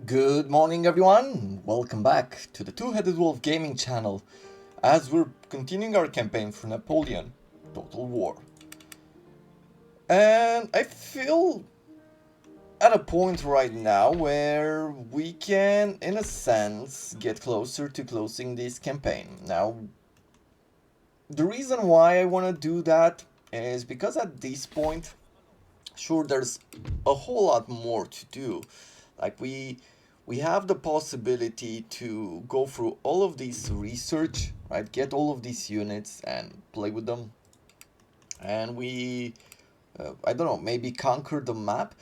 Good morning, everyone! Welcome back to the Two-Headed Wolf Gaming channel as we're continuing our campaign for Napoleon Total War. And I feel at a point right now where we can, in a sense, get closer to closing this campaign. Now, the reason why I want to do that is because at this point, sure, there's a whole lot more to do. Like we have the possibility to go through all of this research, right? Get all of these units and play with them. And I don't know, maybe conquer the map.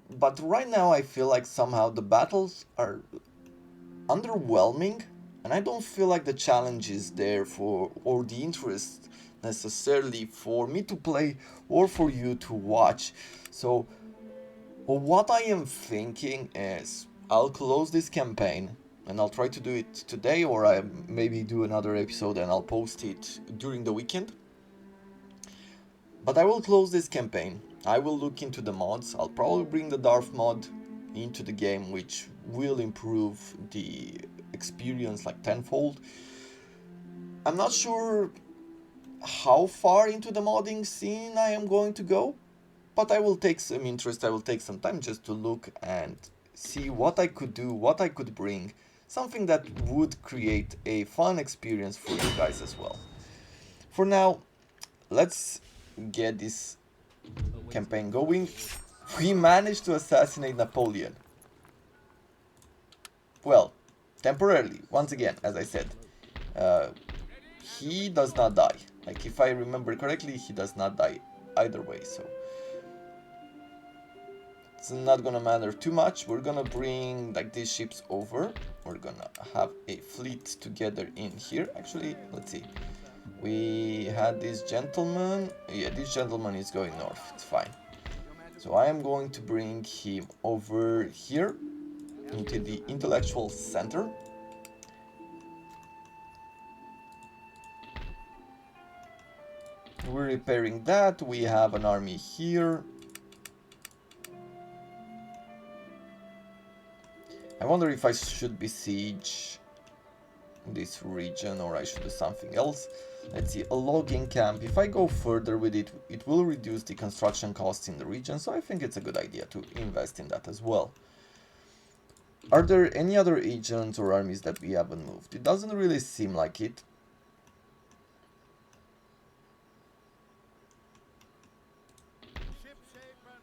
But right now I feel like somehow the battles are underwhelming. And I don't feel like the challenge is there or the interest necessarily for me to play or for you to watch. So what I am thinking is I'll close this campaign and I'll try to do it today, or I maybe do another episode and I'll post it during the weekend. But I will close this campaign. I will look into the mods. I'll probably bring the Darth mod into the game, which will improve the experience like tenfold. I'm not sure how far into the modding scene I am going to go, but I will take some interest, I will take some time just to look and see what I could do, what I could bring, something that would create a fun experience for you guys as well. For now, let's get this campaign going. We managed to assassinate Napoleon. Well, temporarily, once again, as I said. He does not die. Like, if I remember correctly, he does not die either way, so it's not gonna matter too much. We're gonna bring like these ships over. We're gonna have a fleet together in here. Actually, let's see. We had this gentleman. Yeah, this gentleman is going north. It's fine. So I am going to bring him over here into the intellectual center. We're repairing that. We have an army here. I wonder if I should besiege this region or I should do something else. Let's see, a logging camp. If I go further with it, it will reduce the construction costs in the region, so I think it's a good idea to invest in that as well. Are there any other agents or armies that we haven't moved? It doesn't really seem like it.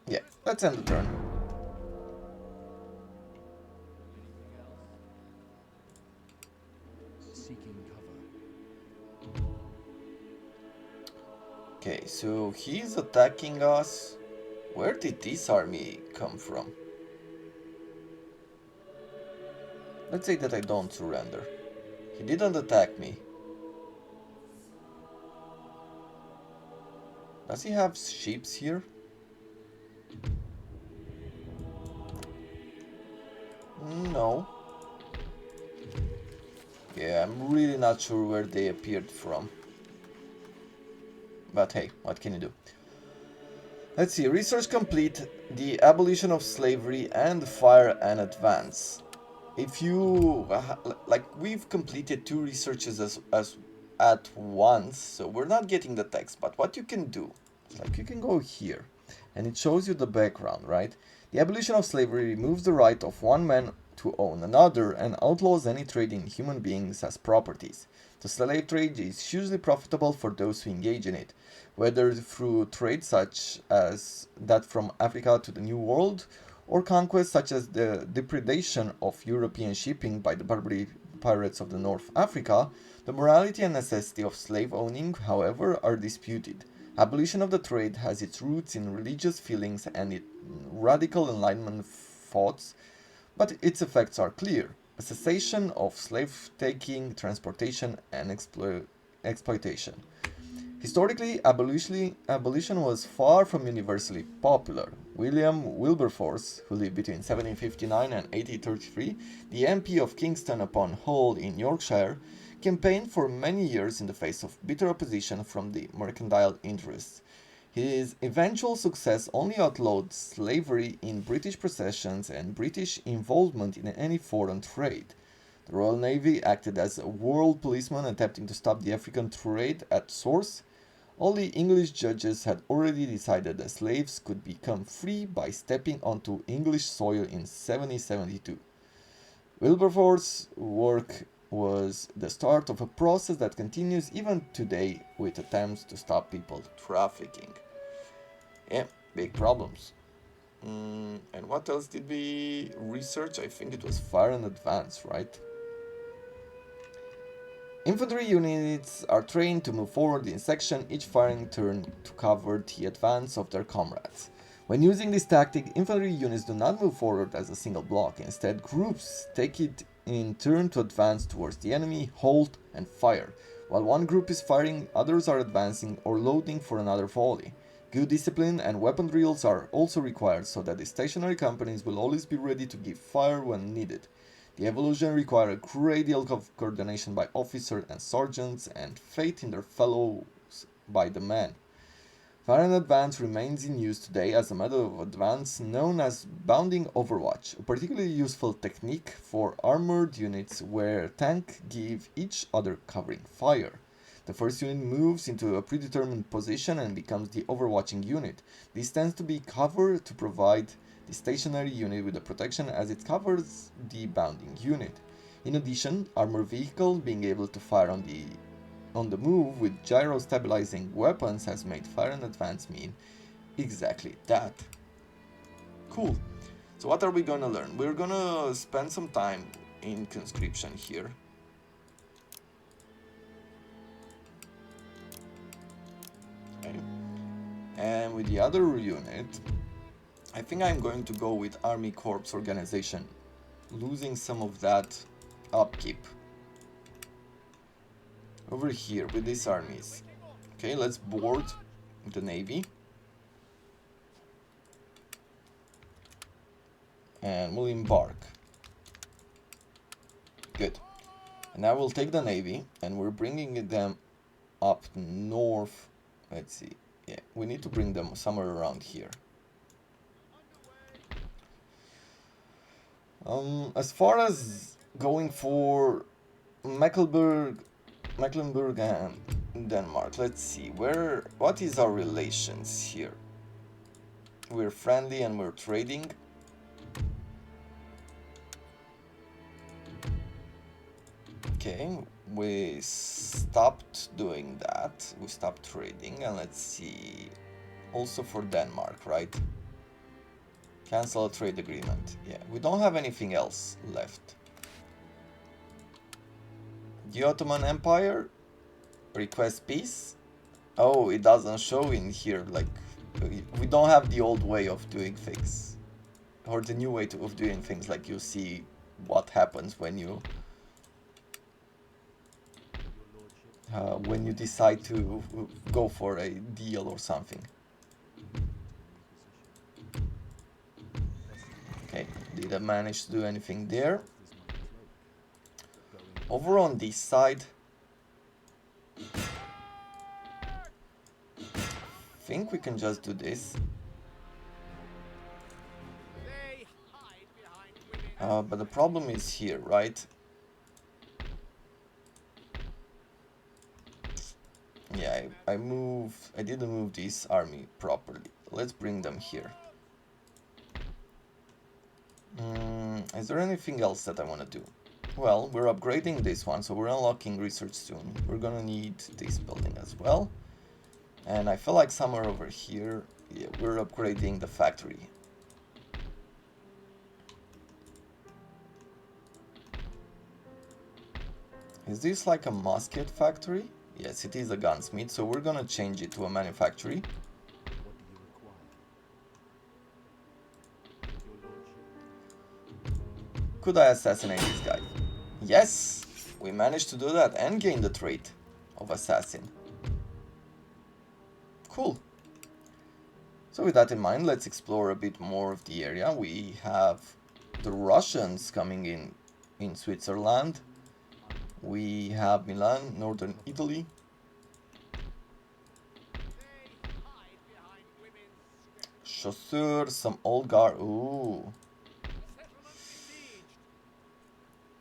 Yeah, let's end the turn. Okay, so he's attacking us. Where did this army come from? Let's say that I don't surrender. He didn't attack me. Does he have ships here? No. Yeah, I'm really not sure where they appeared from. But hey, what can you do? Let's see, research complete, the abolition of slavery and fire and advance. If you, like, we've completed 2 researches as at once, so we're not getting the text, but what you can do, like, you can go here, and it shows you the background, right? The abolition of slavery removes the right of one man to own another and outlaws any trade in human beings as properties. The slave trade is hugely profitable for those who engage in it, whether through trade such as that from Africa to the New World, or conquests such as the depredation of European shipping by the Barbary pirates of the North Africa. The morality and necessity of slave owning, however, are disputed. Abolition of the trade has its roots in religious feelings and in radical Enlightenment thoughts, but its effects are clear: a cessation of slave-taking, transportation, and exploitation. Historically, abolition was far from universally popular. William Wilberforce, who lived between 1759 and 1833, the MP of Kingston upon Hull in Yorkshire, campaigned for many years in the face of bitter opposition from the mercantile interests. His eventual success only outlawed slavery in British possessions and British involvement in any foreign trade. The Royal Navy acted as a world policeman attempting to stop the African trade at source. All the English judges had already decided that slaves could become free by stepping onto English soil in 1772. Wilberforce's work was the start of a process that continues even today with attempts to stop people trafficking. Yeah, big problems. And what else did we research? I think it was fire in advance, right? Infantry units are trained to move forward in section, each firing turn to cover the advance of their comrades. When using this tactic, infantry units do not move forward as a single block. Instead, groups take it in turn to advance towards the enemy, hold, and fire. While one group is firing, others are advancing or loading for another volley. Good discipline and weapon drills are also required so that the stationary companies will always be ready to give fire when needed. The evolution required a great deal of coordination by officers and sergeants and faith in their fellows by the men. Fire in advance remains in use today as a method of advance known as bounding overwatch, a particularly useful technique for armored units where tanks give each other covering fire. The first unit moves into a predetermined position and becomes the overwatching unit. This tends to be covered to provide the stationary unit with the protection as it covers the bounding unit. In addition, armored vehicles being able to fire on the move with gyro stabilizing weapons has made fire in advance mean exactly that. Cool. So what are we gonna learn? We're gonna spend some time in conscription here. Okay. And with the other unit, I think I'm going to go with Army Corps organization, losing some of that upkeep. Over here with these armies. Okay, let's board the Navy. And we'll embark. Good. And now we'll take the Navy and we're bringing them up north. Let's see. Yeah, we need to bring them somewhere around here. As far as going for Mecklenburg and Denmark, let's see. What is our relations here? We're friendly and we're trading. Okay, we stopped doing that. We stopped trading, and let's see. Also for Denmark, right? Cancel a trade agreement. Yeah, we don't have anything else left. The Ottoman Empire request peace. Oh, it doesn't show in here. Like, we don't have the old way of doing things, or the new way of doing things. Like, you see what happens when you decide to go for a deal or something. Okay, didn't manage to do anything there. Over on this side, I think we can just do this. But the problem is here, right? Yeah, I didn't move this army properly. Let's bring them here. Is there anything else that I want to do? Well, we're upgrading this one, so we're unlocking research soon. We're gonna need this building as well. And I feel like somewhere over here, yeah, we're upgrading the factory. Is this like a musket factory? Yes, it is a gunsmith, so we're gonna change it to a manufactory. Could I assassinate this guy? Yes! We managed to do that and gain the trait of assassin. Cool. So with that in mind, let's explore a bit more of the area. We have the Russians coming in Switzerland. We have Milan, northern Italy. Chasseur, some old guard. Ooh.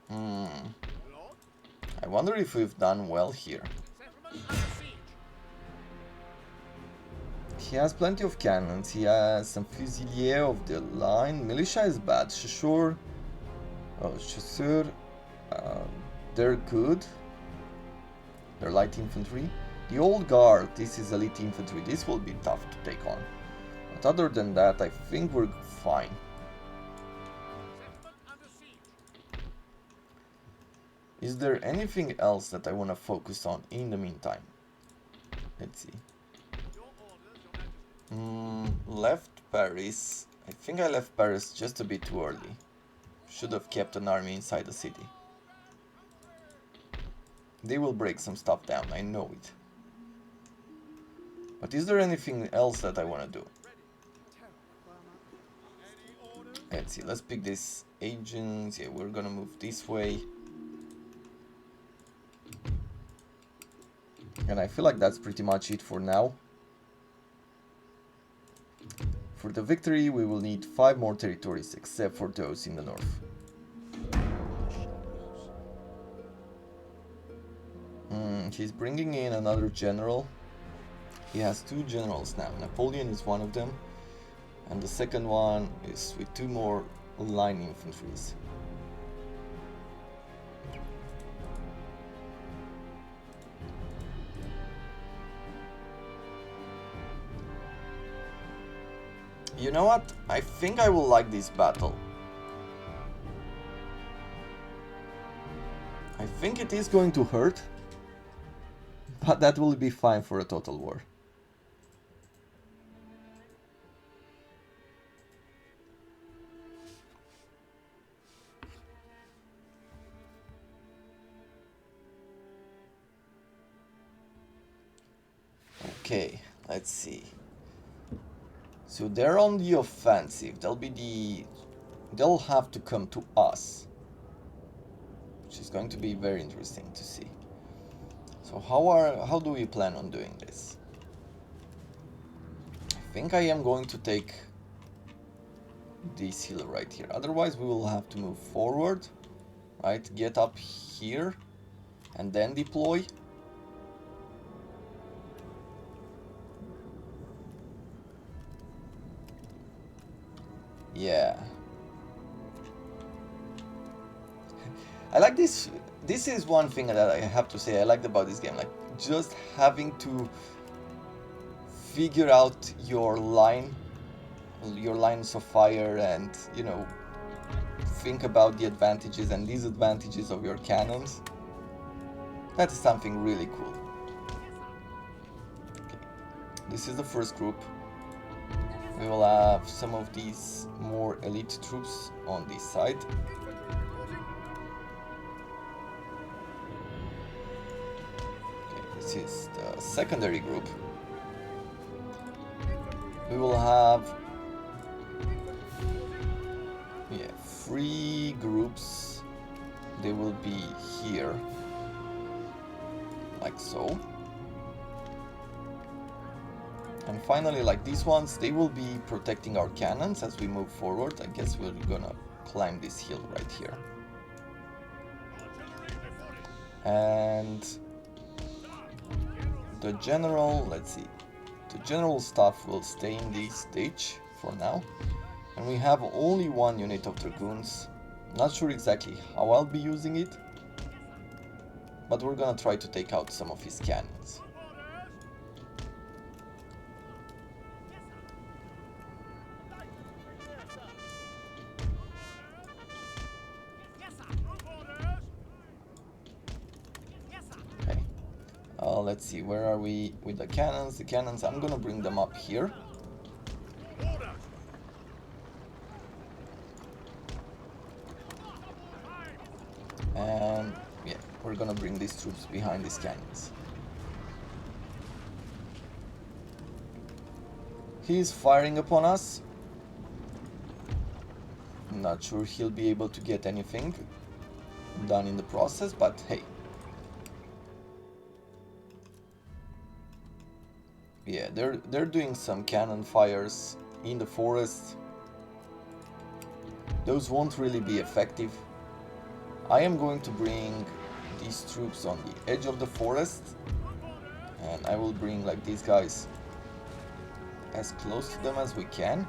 I wonder if we've done well here. He has plenty of cannons. He has some fusilier of the line. Militia is bad. Chasseur. Oh, Chasseur. They're good. They're light infantry. The old guard. This is elite infantry. This will be tough to take on. But other than that, I think we're fine. Is there anything else that I want to focus on in the meantime? Let's see. Left Paris. I think I left Paris just a bit too early. Should have kept an army inside the city. They will break some stuff down, I know it. But is there anything else that I want to do? Let's see, let's pick this agents. Yeah, we're gonna move this way. And I feel like that's pretty much it for now. For the victory, we will need 5 more territories, except for those in the north. He's bringing in another general. He has 2 generals now. Napoleon is one of them. And the second one is with 2 more line infantries. You know what? I think I will like this battle. I think it is going to hurt, but that will be fine for a total war. Okay, let's see. So they're on the offensive. They'll have to come to us, which is going to be very interesting to see. So how do we plan on doing this? I think I am going to take this hill right here. Otherwise we will have to move forward, right? Get up here and then deploy. Yeah. I like this. This is one thing that I have to say I liked about this game. Like, just having to figure out your lines of fire, and, you know, think about the advantages and disadvantages of your cannons. That is something really cool. Okay. This is the first group. We will have some of these more elite troops on this side. Okay, this is the secondary group. We will have 3 groups. They will be here, like so. And finally, like these ones, they will be protecting our cannons as we move forward. I guess we're gonna climb this hill right here. And the general, let's see, the general staff will stay in this stage for now. And we have only 1 unit of dragoons. Not sure exactly how I'll be using it, but we're gonna try to take out some of his cannons. Let's see, where are we with the cannons? The cannons, I'm gonna bring them up here. And yeah, we're gonna bring these troops behind these cannons. He's firing upon us. I'm not sure he'll be able to get anything done in the process, but hey. Yeah, they're doing some cannon fires in the forest. Those won't really be effective. I am going to bring these troops on the edge of the forest, and I will bring like these guys as close to them as we can.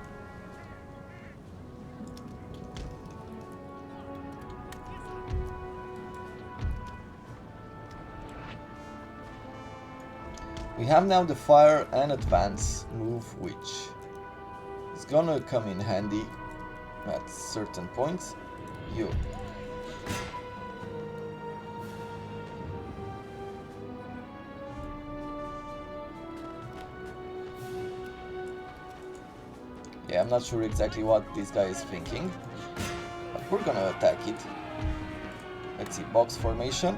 We have now the fire and advance move, which is gonna come in handy at certain points. You. Yeah, I'm not sure exactly what this guy is thinking, but we're gonna attack it. Let's see, box formation.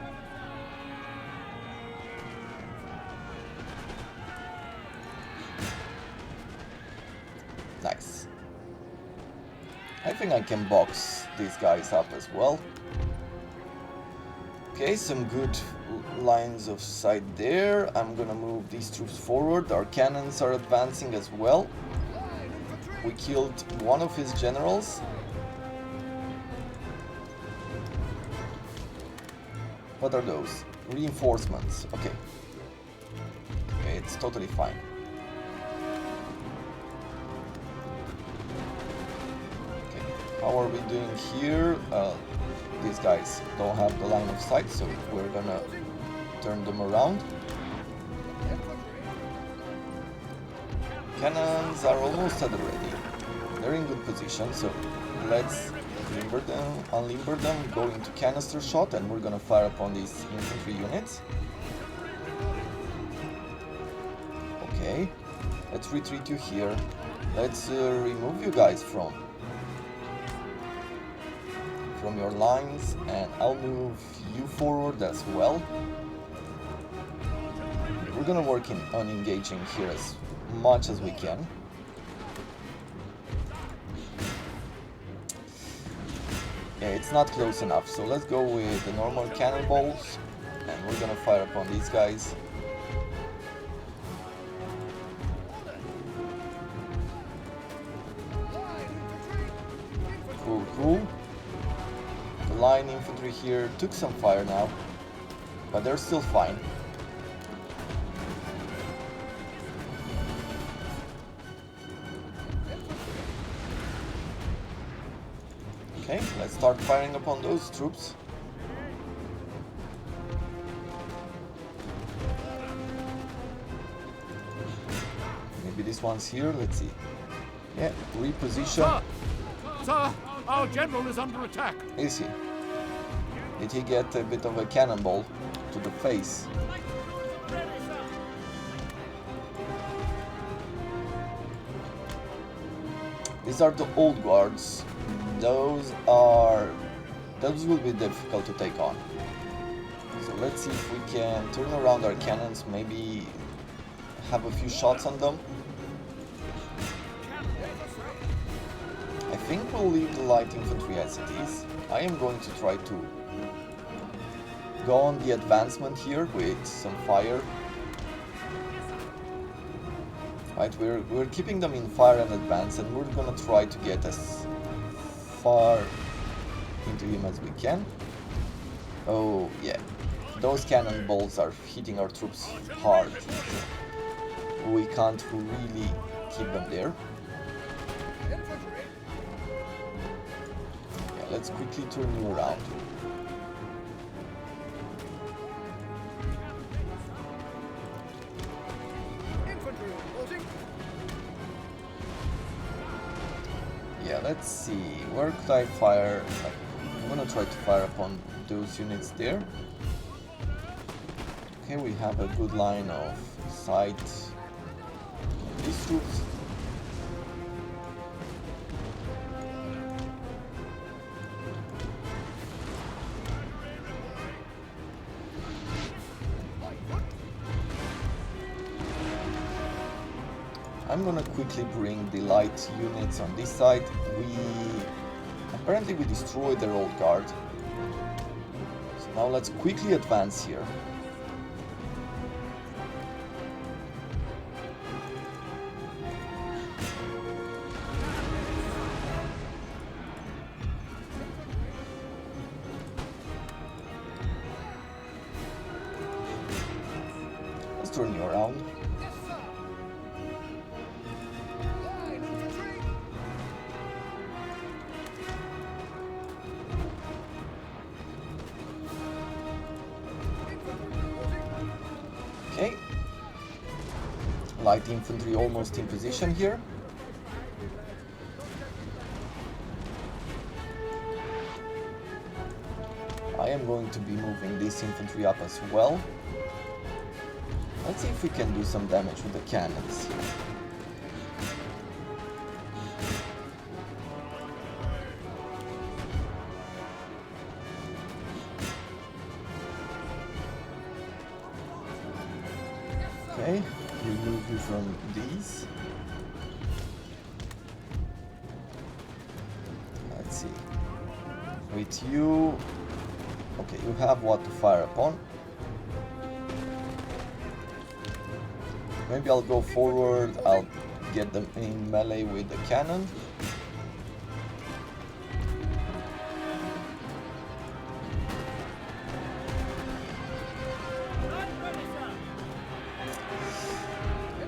Nice. I think I can box these guys up as well. Okay, some good lines of sight there. I'm gonna move these troops forward. Our cannons are advancing as well. We killed one of his generals. What are those? Reinforcements. Okay. Okay, it's totally fine. Okay, how are we doing here? These guys don't have the line of sight, so we're gonna turn them around. Cannons are almost at the ready. They're in good position, so let's unlimber them, go into canister shot, and we're gonna fire upon these infantry units. Okay, let's retreat you here. Let's remove you guys from your lines, and I'll move you forward as well. We're gonna work on engaging here as much as we can. Yeah, it's not close enough, so let's go with the normal cannonballs, and we're gonna fire upon these guys. Cool, cool. The line infantry here took some fire now, but they're still fine. Okay, let's start firing upon those troops. Maybe this one's here, let's see. Yeah, reposition. Sir, our general is under attack. Is he? Did he get a bit of a cannonball to the face? These are the old guards. Those will be difficult to take on. So let's see if we can turn around our cannons, maybe have a few shots on them. I think we'll leave the light infantry as it is. I am going to try to go on the advancement here with some fire. Right, we're keeping them in fire and advance, and we're gonna try to get as far into him as we can. Oh yeah, those cannonballs are hitting our troops hard. We can't really keep them there. Yeah, let's quickly turn you around. Yeah, let's see, where could I fire? I'm gonna try to fire upon those units there. Okay, we have a good line of sight on these troops. I'm gonna quickly bring the light units on this side. Apparently we destroyed their old guard. So now let's quickly advance here. turn you around. Okay. Light infantry almost in position here. I am going to be moving this infantry up as well. Let's see if we can do some damage with the cannons here. Okay, remove you from these. Let's see. With you... Okay, you have what to fire upon. Maybe I'll go forward, I'll get them in melee with the cannon.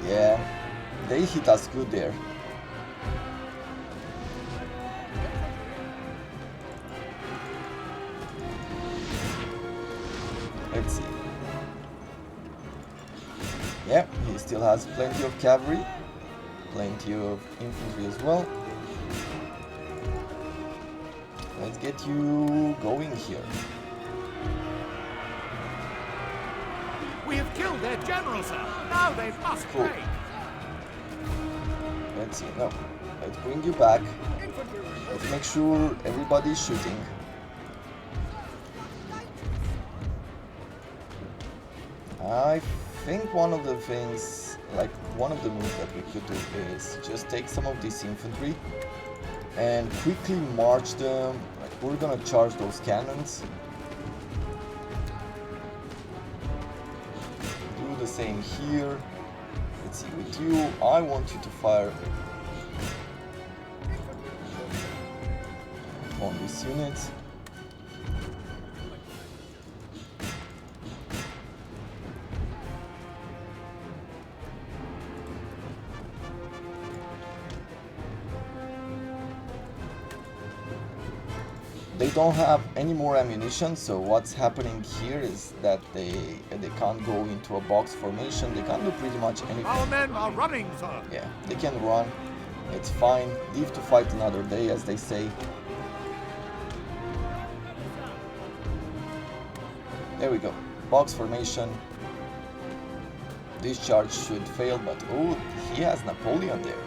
Yeah, they hit us good there. Let's see. Yeah, he still has plenty of cavalry, plenty of infantry as well. Let's get you going here. We have killed their general, sir. Now they must Cool. break. Let's see, no. Let's bring you back. Let's make sure everybody's shooting. I think one of the things, like one of the moves that we could do is just take some of this infantry and quickly march them. Like, we're gonna charge those cannons. Do the same here. Let's see, with you, I want you to fire on this unit. They don't have any more ammunition, so what's happening here is that they can't go into a box formation. They can't do pretty much anything. Our men are running, sir. Yeah, they can run. It's fine. Live to fight another day, as they say. There we go. Box formation. This charge should fail, but oh, he has Napoleon there.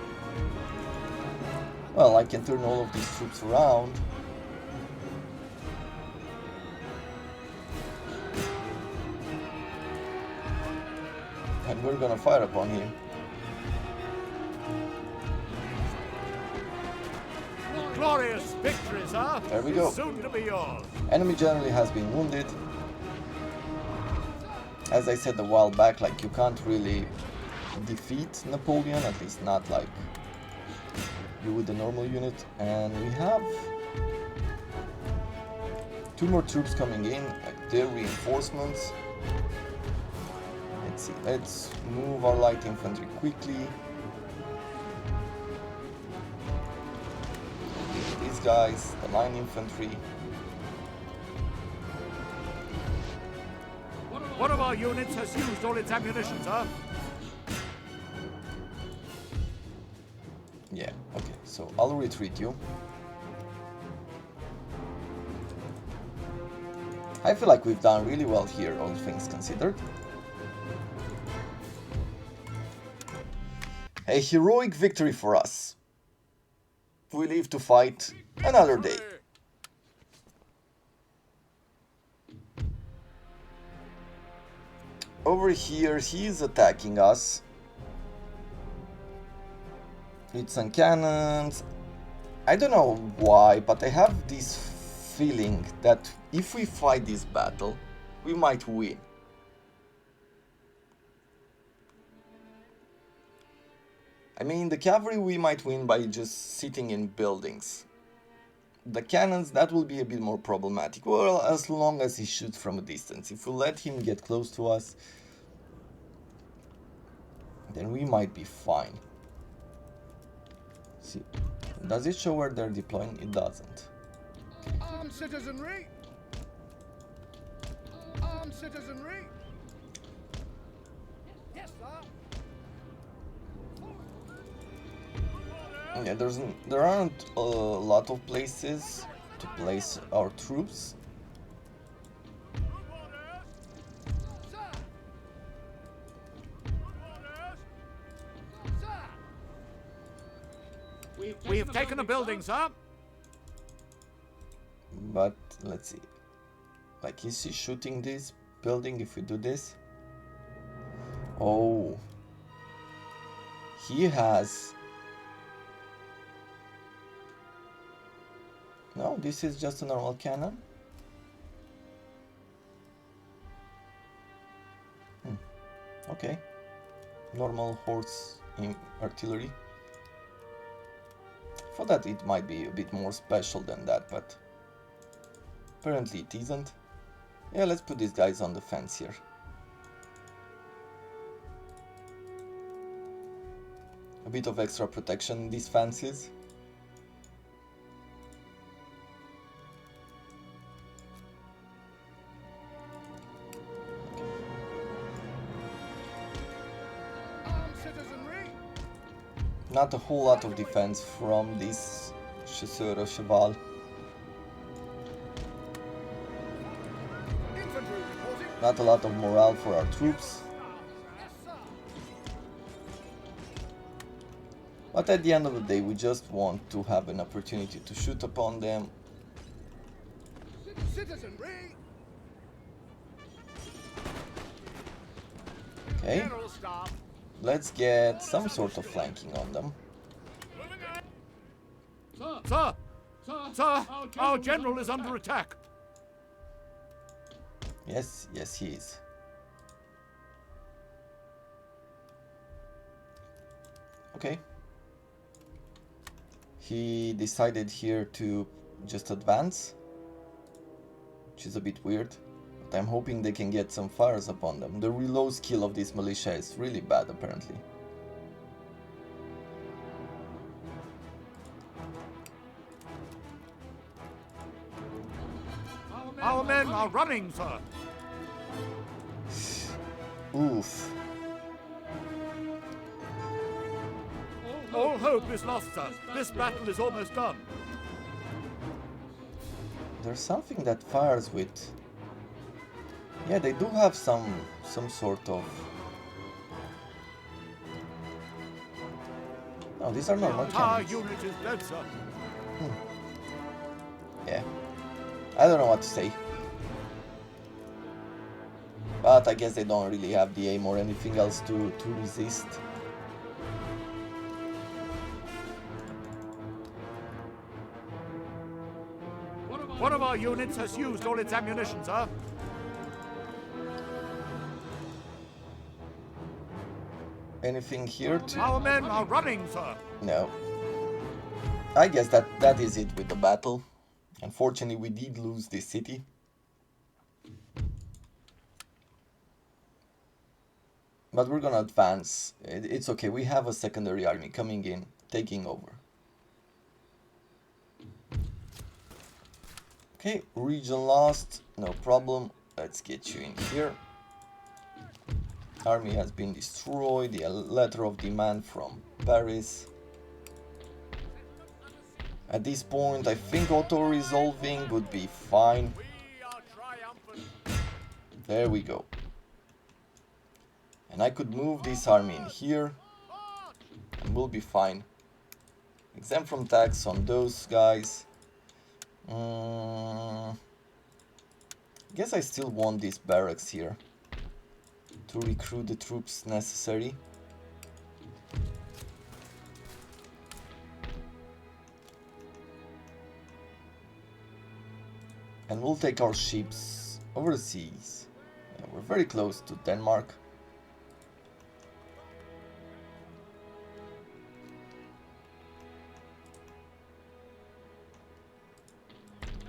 Well, I can turn all of these troops around. And we're gonna fire upon him. Glorious victory, sir. There we go. Soon to be yours. Enemy generally has been wounded. As I said a while back, like, you can't really defeat Napoleon, at least not like you would a normal unit. And we have 2 more troops coming in, like their reinforcements. Let's see, let's move our light infantry quickly. These guys, the line infantry. One of our units has used all its ammunition, sir. Yeah, okay, so I'll retreat you. I feel like we've done really well here, all things considered. A heroic victory for us. We live to fight another day. Over here, he's attacking us. With some cannons. I don't know why, but I have this feeling that if we fight this battle, we might win. I mean, the cavalry we might win by just sitting in buildings. The cannons, that will be a bit more problematic. Well, as long as he shoots from a distance. If we let him get close to us, then we might be fine. See, does it show where they're deploying? It doesn't. Armed citizenry! Armed citizenry! Yes, sir! Yeah, there aren't a lot of places to place our troops. Sir! Sir! We have taken a building, sir. But let's see. Like, is he shooting this building if we do this? Oh. He has... No, this is just a normal cannon. Okay. Normal horse artillery. For that it might be a bit more special than that, but apparently it isn't. Yeah, let's put these guys on the fence here. A bit of extra protection in these fences. Armed citizenry! Not a whole lot of defense from this chasseur of cheval. Infantry reporting! Not a lot of morale for our troops. Yes, sir! But at the end of the day, we just want to have an opportunity to shoot upon them. Citizenry! Okay, General staff! let's get some sort of flanking on them. Sir! Sir! Our general is under attack! Yes, yes he is. Okay. He decided here to just advance, which is a bit weird, but I'm hoping they can get some fires upon them. The reload skill of this militia is really bad apparently. Our men are running, sir! Oof. All hope is lost, sir. This battle is almost done. There's something that fires with... Yeah, they do have some sort of... No, these are normal Our cannons. unit is dead, sir. Yeah. I don't know what to say. But I guess they don't really have the aim or anything else to resist. One of our units has used all its ammunition, sir. Anything here to... Our men are running, sir. No. I guess that is it with the battle. Unfortunately, we did lose this city. But we're gonna advance. It's okay, we have a secondary army coming in, taking over. Okay, region lost, no problem. Let's get you in here. Army has been destroyed, the letter of demand from Paris. At this point, I think auto-resolving would be fine. We are triumphant. There we go. And I could move this army in here, and we'll be fine. Exempt from tax on those guys. Guess I still want these barracks here to recruit the troops necessary. And we'll take our ships overseas. Yeah, we're very close to Denmark.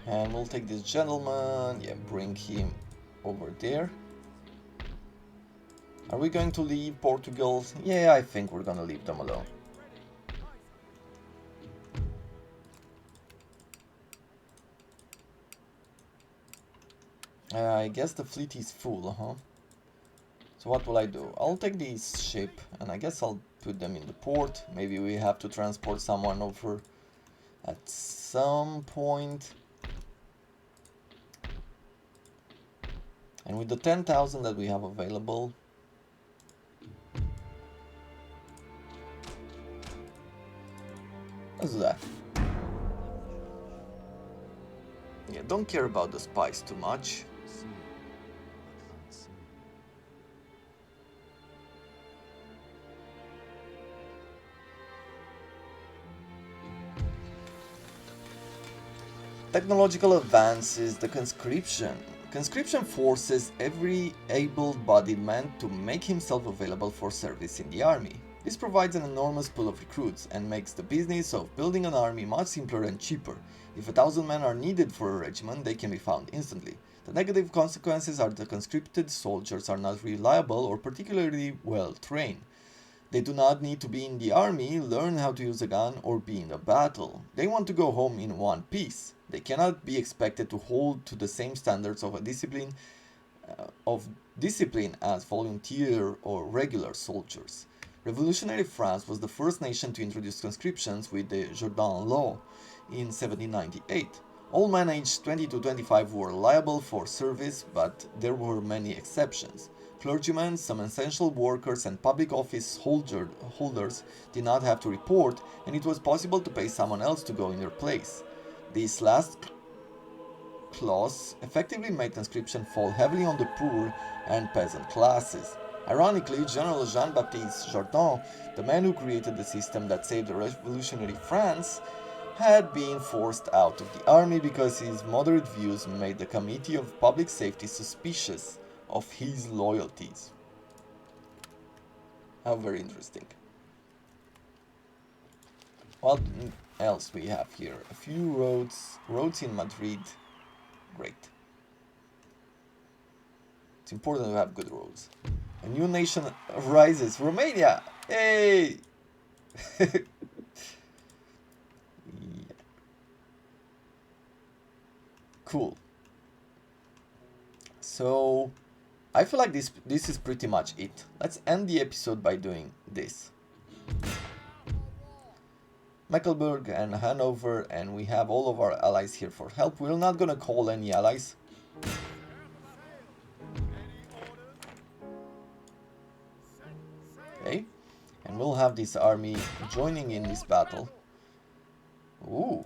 And we'll take this gentleman, yeah, bring him over there. Are we going to leave Portugal? Yeah, I think we're gonna leave them alone. I guess the fleet is full, huh? So what will I do? I'll take this ship and I guess I'll put them in the port. Maybe we have to transport someone over at some point. And with the 10,000 that we have available, let's do that. Yeah, don't care about the spice too much. Technological advances, the conscription. Conscription forces every able-bodied man to make himself available for service in the army. This provides an enormous pool of recruits and makes the business of building an army much simpler and cheaper. If 1,000 men are needed for a regiment, they can be found instantly. The negative consequences are that conscripted soldiers are not reliable or particularly well trained. They do not need to be in the army, learn how to use a gun, or be in a battle. They want to go home in one piece. They cannot be expected to hold to the same standards of discipline as volunteer or regular soldiers. Revolutionary France was the first nation to introduce conscriptions with the Jourdan Law in 1798. All men aged 20 to 25 were liable for service, but there were many exceptions. Clergymen, some essential workers, and public office holders did not have to report, and it was possible to pay someone else to go in their place. This last clause effectively made conscription fall heavily on the poor and peasant classes. Ironically, General Jean-Baptiste Jourdan, the man who created the system that saved the revolutionary France, had been forced out of the army because his moderate views made the Committee of Public Safety suspicious of his loyalties. How very interesting. What else we have here? A few roads in Madrid. Great. It's important to have good roads. A new nation rises. Romania! Hey! Yeah. Cool. So, I feel like this is pretty much it. Let's end the episode by doing this. Mecklenburg and Hanover, and we have all of our allies here for help. We're not gonna call any allies. Okay, and we'll have this army joining in this battle. Ooh.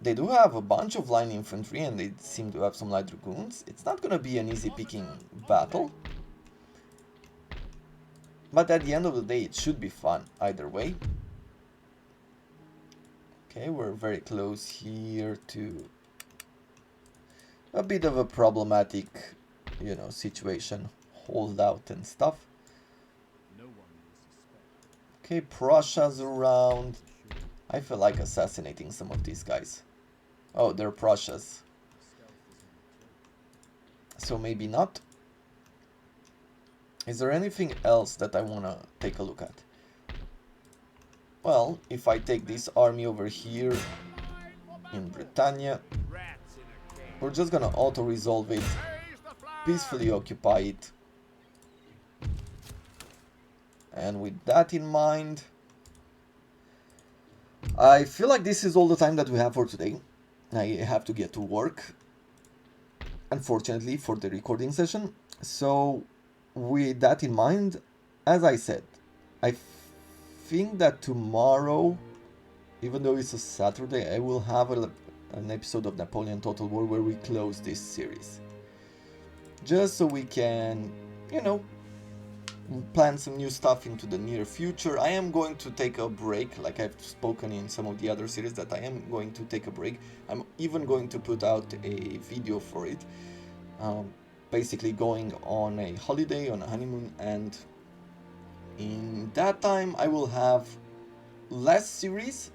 They do have a bunch of line infantry and they seem to have some light dragoons. It's not gonna be an easy picking battle. But at the end of the day, it should be fun either way. Okay, we're very close here to a bit of a problematic, situation. Hold out and stuff. Okay, Prussia's around. I feel like assassinating some of these guys. Oh, they're Prussia's. So maybe not. Is there anything else that I want to take a look at? Well, if I take this army over here in Britannia, we're just gonna auto-resolve it, peacefully occupy it. And with that in mind, I feel like this is all the time that we have for today. I have to get to work, unfortunately, for the recording session. So, with that in mind, as I said, I think that tomorrow, even though it's a Saturday, I will have an episode of Napoleon Total War where we close this series. Just so we can, plan some new stuff into the near future. I am going to take a break, like I've spoken in some of the other series that I am going to take a break. I'm even going to put out a video for it. Basically going on a holiday, on a honeymoon, and in that time I will have less series,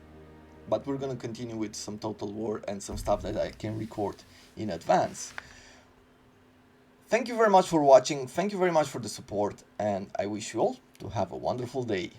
but we're gonna continue with some Total War and some stuff that I can record in advance. Thank you very much for watching, thank you very much for the support, and I wish you all to have a wonderful day.